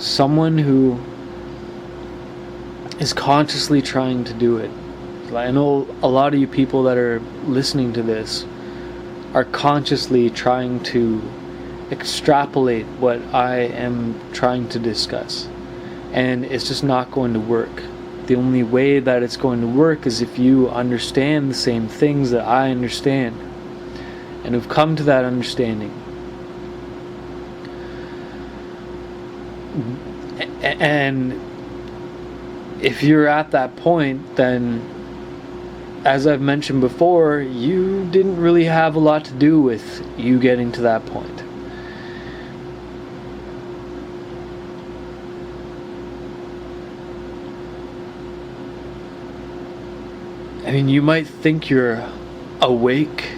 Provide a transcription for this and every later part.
someone who is consciously trying to do it. I know a lot of you people that are listening to this are consciously trying to extrapolate what I am trying to discuss, and it's just not going to work. The only way that it's going to work is if you understand the same things that I understand and have come to that understanding. And if you're at that point, then, as I've mentioned before, you didn't really have a lot to do with you getting to that point. I mean, you might think you're awake.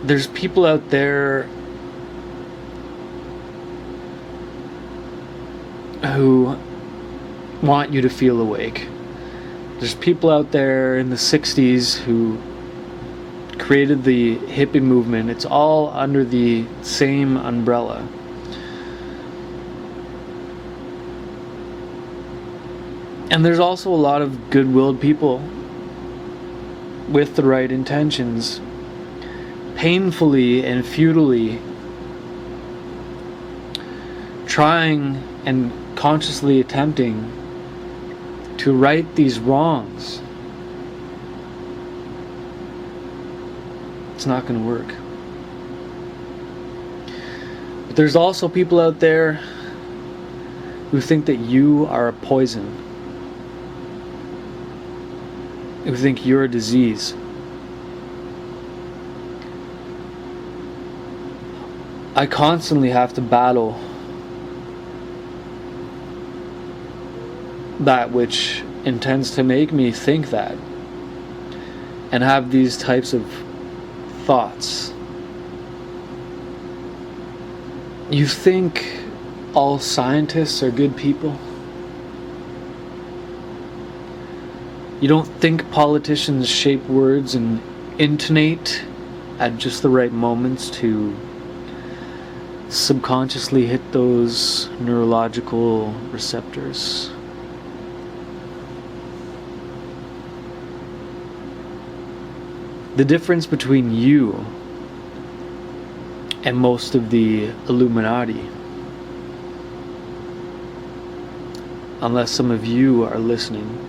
There's people out there who want you to feel awake. There's people out there in the 60s who created the hippie movement. It's all under the same umbrella. And there's also a lot of good-willed people with the right intentions, painfully and futilely trying and consciously attempting to right these wrongs. It's not going to work. But there's also people out there who think that you are a poison, who think you're a disease. I constantly have to battle that which intends to make me think that and have these types of thoughts. You think all scientists are good people? You don't think politicians shape words and intonate at just the right moments to subconsciously hit those neurological receptors? The difference between you and most of the Illuminati, unless some of you are listening,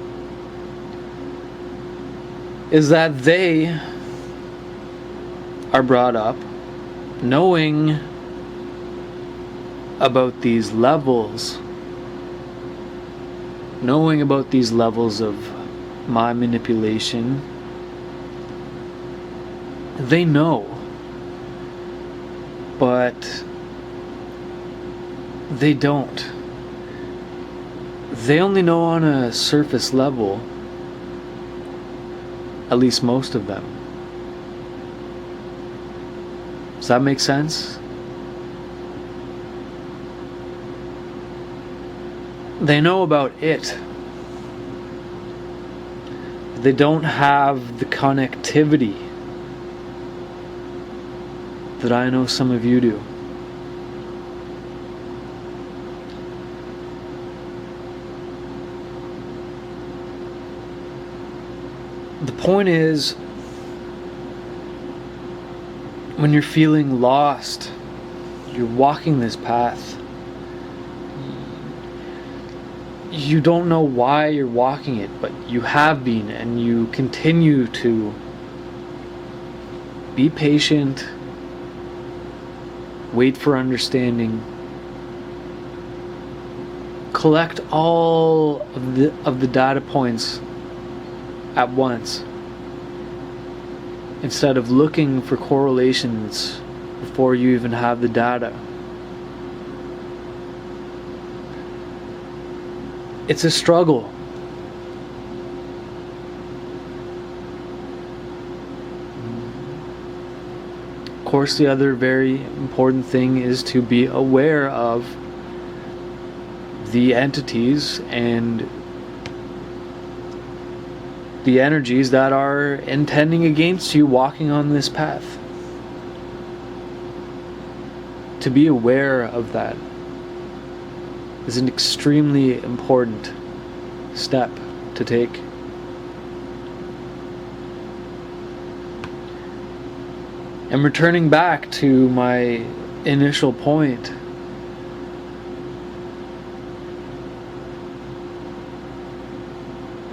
is that they are brought up knowing about these levels, of my manipulation. They know, but they don't. They only know on a surface level, at least most of them. Does that make sense? They know about it. They don't have the connectivity that I know some of you do. The point is, when you're feeling lost, you're walking this path, you don't know why you're walking it, but you have been, and you continue to be patient, wait for understanding, collect all of the data points at once, instead of looking for correlations before you even have the data. It's a struggle. Of course, the other very important thing is to be aware of the entities and the energies that are intending against you walking on this path. to be aware of that is an extremely important step to take. And returning back to my initial point,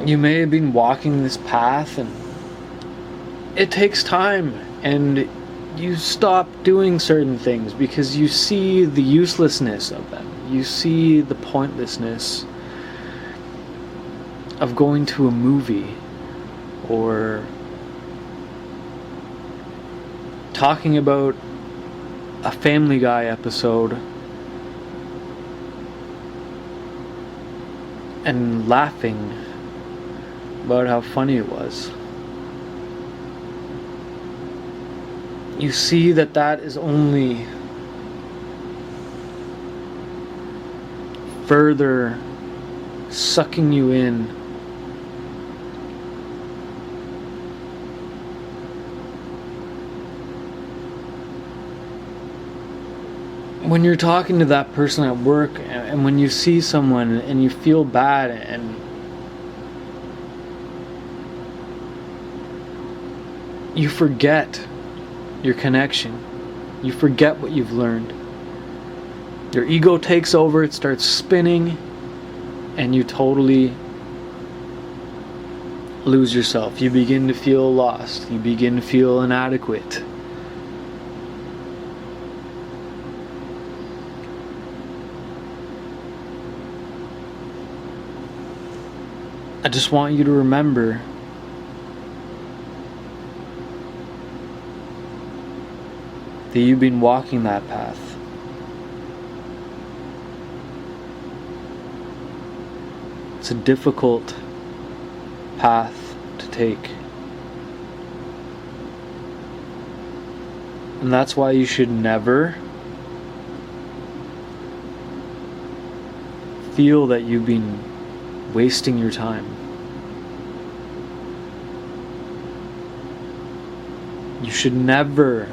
you may have been walking this path and it takes time, and you stop doing certain things because you see the uselessness of them. You see the pointlessness of going to a movie or talking about a Family Guy episode and laughing about how funny it was. You see that that is only further sucking you in when you're talking to that person at work, and when you see someone and you feel bad, and you forget your connection, you forget what you've learned. Your ego takes over, it starts spinning, and you totally lose yourself. You begin to feel lost, you begin to feel inadequate. I just want you to remember that you've been walking that path. It's a difficult path to take. And that's why you should never feel that you've been wasting your time. You should never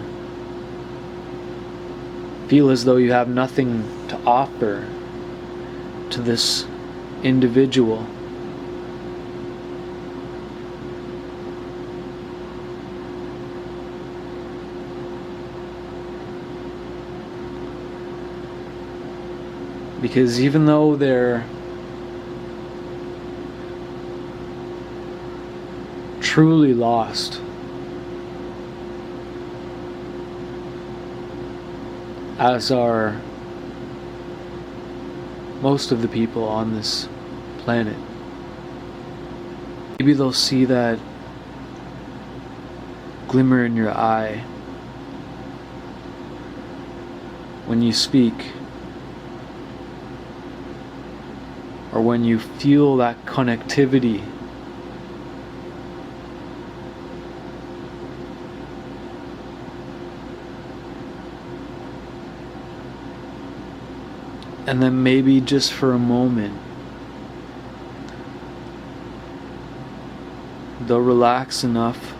feel as though you have nothing to offer to this individual. Because even though they're truly lost, as are most of the people on this planet, maybe they'll see that glimmer in your eye when you speak, or when you feel that connectivity and then maybe just for a moment they'll relax enough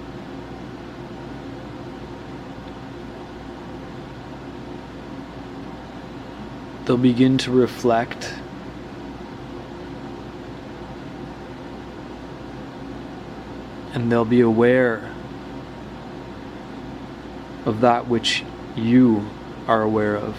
they'll begin to reflect and they'll be aware of that which you are aware of.